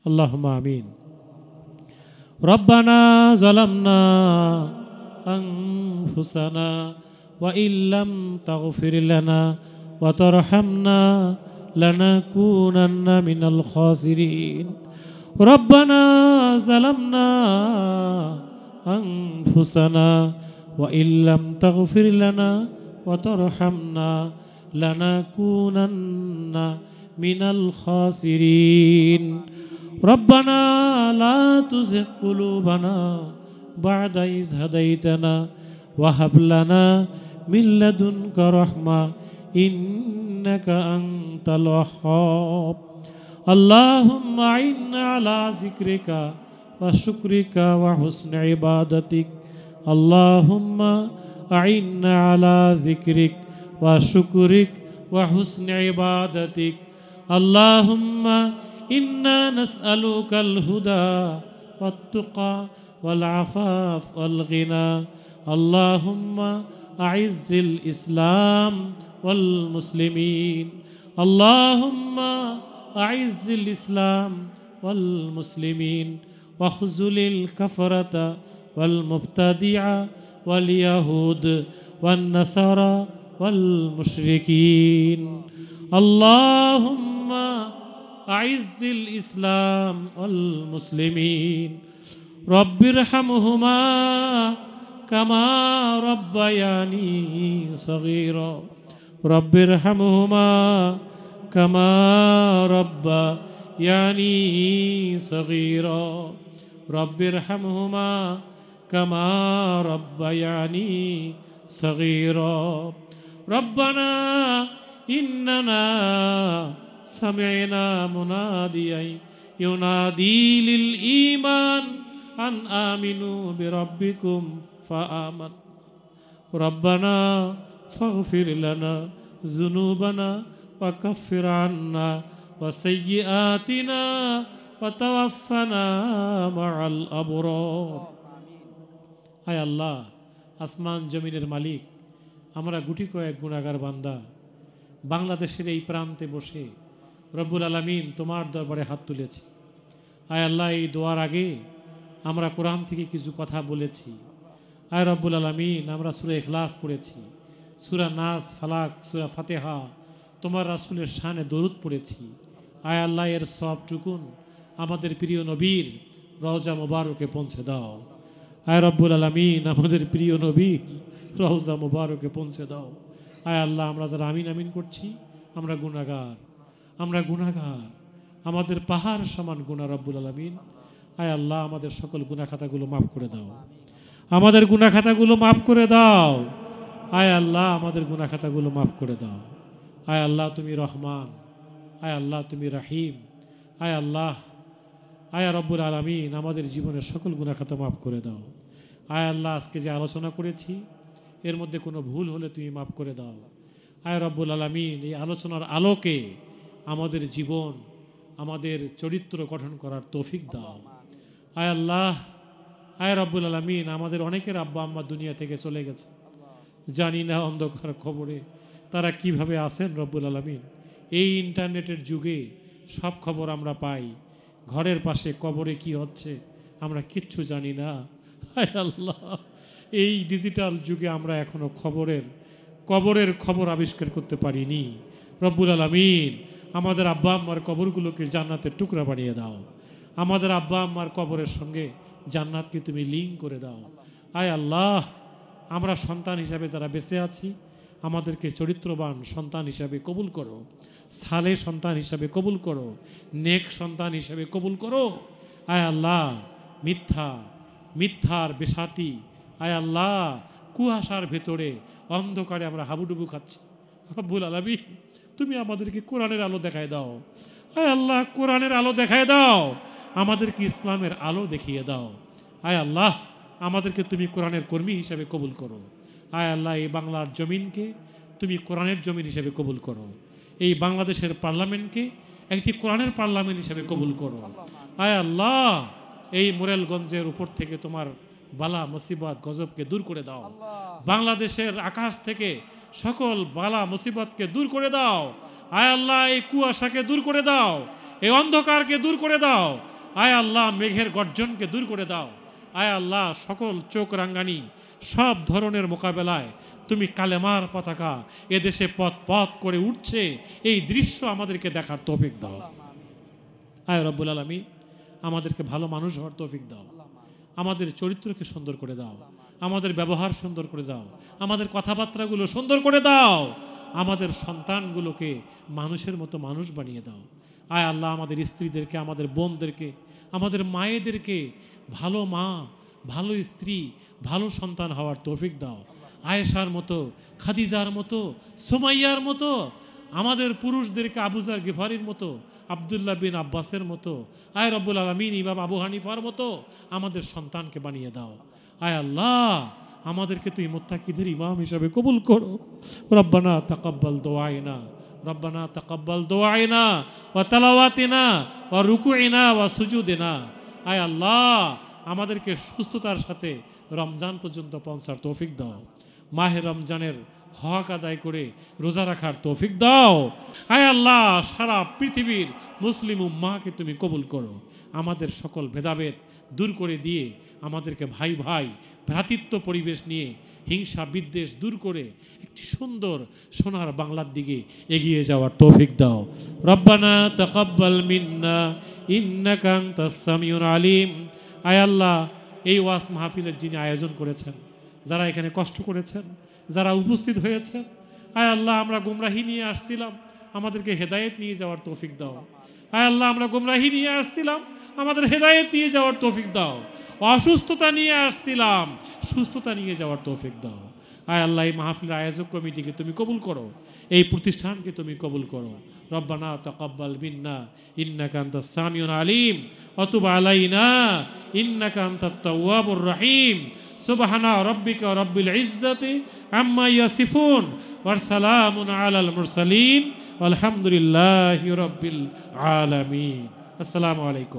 আল্লাহুম্মা আমিন। রব্বানা যালামনা আনফুসানা ওয়া ইল্লাম তাগফির লানা ওয়া তারহামনা লানাকুনান্না মিনাল খাসিরিন। রব্বানা যালামনা আনফুসানা ওয়া ইল্লাম তাগফির লানা ওয়া তারহামনা লানাকুনান্না মিনাল খাসিরিন। রব্বানা লা তুযিগ কুলুবানা বা'দা ইয হাদাইতানা ওয়া হাব লানা মিন লাদুনকা রাহমা ইন্নাকা আনতাল ওয়াহ্হাব। আল্লাহুম্মা আইন্না আলা যিকরিকা ওয়া শুকরিকা ওয়া হুসনি ইবাদাতিক। আল্লাহুম্মা আইন্না আলা যিকরিক ওয়া শুকরিক ওয়া হুসনি ইবাদাতিক। আল্লাহুম্মা ইন্না নাসআলুকাল হুদা ওয়াত তুকা ওয়াল আফাফ ওয়াল গিনা। আল্লাহুম্মা আইজ্জিল ইসলাম ওয়াল মুসলিমিন। আল্লাহুম্মা আইজ্জিল ইসলাম ওয়াল মুসলিমিন ওয়াখযুলিল কাফারাতা ওয়াল মুবতাদিআ ওয়াল ইয়াহুদ ওয়ান নাসারা ওয়াল মুশরিকিন। আল্লাহুম্মা আইজ্জিল ইসলাম ওয়াল মুসলিমিন। রব্বিরহামহুমা কামা রব্বায়ানি সগীরা। রব্বিরহামহুমা কামা রব্বায়ানি সগীরা। রব্বিরহামহুমা কামা রব্বায়ানি সগীরা। রব্বানা ইন্নানা সামি'না মুনাদিয়ান ইউনাদি লিল ঈমান আন আমিনু বিরাব্বিকুম ফাআমান। রব্বানা ফাগফির লানা যুনুবানা ওয়া কাফির আন্না ওয়া সাইয়্যাতিনা ওয়া তাওয়াফফানা মা'আল আবরার। আয় আল্লাহ, আসমান জমিনের মালিক, আমরা গুটি কয়েক গুনাহগার বান্দা বাংলাদেশের এই প্রান্তে বসে রব্বুল আলামিন তোমার দরবারে হাত তুলেছি। আয় আল্লাহ, এই দোয়ার আগে আমরা কোরআন থেকে কিছু কথা বলেছি। আয় রব্বুল আলামিন, আমরা সূরা ইখলাস পড়েছি, সূরা নাস, ফালাক, সূরা ফাতিহা, তোমার রাসূলের শানে দরুদ পড়েছি। আয় আল্লাহ, এর সবটুকুন আমাদের প্রিয় নবীর রওজা মুবারকে পৌঁছে দাও। আয় রব্বুল আলামিন, আমাদের প্রিয় নবীর রওজা মুবারকে পৌঁছে দাও। আয় আল্লাহ, আমরা যারা আমিন আমিন করছি, আমরা গুনাহগার, আমরা গুনাহগার, আমাদের পাহাড় সমান গুনাহ রব্বুল আলামিন। আয় আল্লাহ, আমাদের সকল গুনাহ খাতাগুলো মাফ করে দাও, আমাদের গুনাহ খাতাগুলো মাফ করে দাও। আয় আল্লাহ, আমাদের গুনাহ খাতাগুলো মাফ করে দাও। আয় আল্লাহ, তুমি রহমান, আয় আল্লাহ তুমি রাহিম। আয় আল্লাহ, আয় রব্বুল আলামিন, আমাদের জীবনের সকল গুনাহ খাতা মাফ করে দাও। আয় আল্লাহ, আজকে যে আলোচনা করেছি এর মধ্যে কোনো ভুল হলে তুমি মাফ করে দাও। আয় রব্বুল আলামিন, এই আলোচনার আলোকে আমাদের জীবন, আমাদের চরিত্র গঠন করার তৌফিক দাও। আয় আল্লাহ, আয় রব্বুল আলামিন, আমাদের অনেকের আব্বা আম্মা দুনিয়া থেকে চলে গেছে, জানি না অন্ধকার খবরে তারা কিভাবে আছেন রব্বুল আলামিন। এই ইন্টারনেটের যুগে সব খবর আমরা পাই, ঘরের পাশে কবরে কি হচ্ছে আমরা কিচ্ছু জানি না। আয় আল্লাহ, এই ডিজিটাল যুগে আমরা এখনো কবরের খবর আবিষ্কার করতে পারিনি। রব্বুল আলামিন, আমাদের আব্বা আম্মার কবরগুলোকে জান্নাতের টুকরা বানিয়ে দাও। আমাদের আব্বা আম্মার কবরের সঙ্গে জান্নাতকে তুমি লিঙ্ক করে দাও। আয় আল্লাহ, আমরা সন্তান হিসাবে যারা বেঁচে আছি, আমাদেরকে চরিত্রবান সন্তান হিসাবে কবুল করো, সালে সন্তান হিসাবে কবুল করো, নেক সন্তান হিসাবে কবুল করো। আয় আল্লাহ, মিথ্যার বেসাতি, আয় আল্লাহ, কুয়াশার ভেতরে অন্ধকারে আমরা হাবুডুবু খাচ্ছি। রব্বুল আলামিন, তুমি আমাদেরকে কোরআনের আলো দেখায় দাও। আয় আল্লাহ, কোরআনের আলো দেখায় দাও, আমাদেরকে ইসলামের আলো দেখিয়ে দাও। আয় আল্লাহ, আমাদেরকে তুমি কোরআনের কর্মী হিসেবে কবুল করো। আয় আল্লাহ, এই বাংলার জমিনকে তুমি কোরআনের জমিন হিসেবে কবুল করো। এই বাংলাদেশের পার্লামেন্টকে একটি কোরআনের পার্লামেন্ট হিসেবে কবুল করো। আয় আল্লাহ, এই মোরেলগঞ্জের উপর থেকে তোমার বালা মুসিবত গজবকে দূর করে দাও। বাংলাদেশের আকাশ থেকে সকল বালা মুসিবতকে দূর করে দাও। আয় আল্লাহ, এই কুয়াশাকে দূর করে দাও, এই অন্ধকারকে দূর করে দাও। আয় আল্লাহ মেঘের গর্জনকে দূর করে দাও। আয় আল্লাহ সকল চোখ রাঙ্গানি সব ধরনের মোকাবেলায় তুমি কালেমার পতাকা এদেশে পথ পথ করে উঠছে, এই দৃশ্য আমাদেরকে দেখার তৌফিক দাও। আয় রব্বুল আলামিন আমাদেরকে ভালো মানুষ হওয়ার তৌফিক দাও, আমাদের চরিত্রকে সুন্দর করে দাও, আমাদের ব্যবহার সুন্দর করে দাও, আমাদের কথাবার্তাগুলো সুন্দর করে দাও, আমাদের সন্তানগুলোকে মানুষের মতো মানুষ বানিয়ে দাও। আয় আল্লাহ আমাদের স্ত্রীদেরকে, আমাদের বোনদেরকে, আমাদের মায়েদেরকে ভালো মা, ভালো স্ত্রী, ভালো সন্তান হওয়ার তৌফিক দাও। আয়েশার মতো, খাদিজার মতো, সুমাইয়ার মতো, আমাদের পুরুষদেরকে আবু যার গিফারির মতো, আব্দুল্লাহ বিন আব্বাসের মতো, আয় রব্বুল আলামিন ইমাম আবু হানিফার মতো আমাদের সন্তানকে বানিয়ে দাও। আয় আল্লাহ আমাদেরকে তুই মুত্তাকিদের ইমাম হিসাবে কবুল করো। রব্বানা তাকাব্বাল দুআইনা, রব্বানা তাকাব্বাল দুআইনা ওয়া তালাওয়াতিনা ওয়া রুকুইনা ওয়া সুজুদিনা। আয় আল্লাহ আমাদেরকে সুস্থতার সাথে রমজান পর্যন্ত পৌঁছার তৌফিক দাও। মাহে রমজানের হক আদায় করে রোজা রাখার তৌফিক দাও। আয় আল্লাহ সারা পৃথিবীর মুসলিম উম্মাহকে তুমি কবুল করো। আমাদের সকল ভেদাভেদ দূর করে দিয়ে আমাদেরকে ভাই ভাই ভ্রাতৃত্ব পরিবেশ নিয়ে হিংসা বিদ্বেষ দূর করে একটি সুন্দর সোনার বাংলার দিকে এগিয়ে যাওয়ার তৌফিক দাও। রব্বানা তাকাব্বাল মিন্না ইন্নাকা আনতাস সামিউল আলিম। আয় আল্লাহ এই ওয়াজ মাহফিলের যিনি আয়োজন করেছেন, যারা এখানে কষ্ট করেছেন, যারা উপস্থিত হয়েছেন, আয় আল্লাহ আমরা গুমরাহি নিয়ে আসছিলাম, আমাদেরকে হেদায়েত নিয়ে যাওয়ার তৌফিক দাও। আয় আল্লাহ আমরা গুমরাহি নিয়ে আসছিলাম, আমাদের হেদায়েত নিয়ে যাওয়ার তৌফিক দাও। অসুস্থতা নিয়ে আসছিলাম, সুস্থতা নিয়ে যাওয়ার তৌফিক দাও। আয় আল্লাহ এই মাহফিলের আয়োজক কমিটিকে তুমি কবুল করো, এই প্রতিষ্ঠানকে তুমি কবুল করো। রব্বানা তাকাব্বাল মিন্না ইন্নাকা আনতাস সামিউল আলিম ওয়া তুব আলাইনা ইন্নাকা আনতাত তাওয়াবুর রহিম। সুবহানা রাব্বিকা রাব্বিল ইজ্জাতি আম্মা ইয়াসিফুন ওয়া সালামুন আলাল মুরসালিন ওয়ালহামদুলিল্লাহি রাব্বিল আলামিন। আসসালামু আলাইকুম।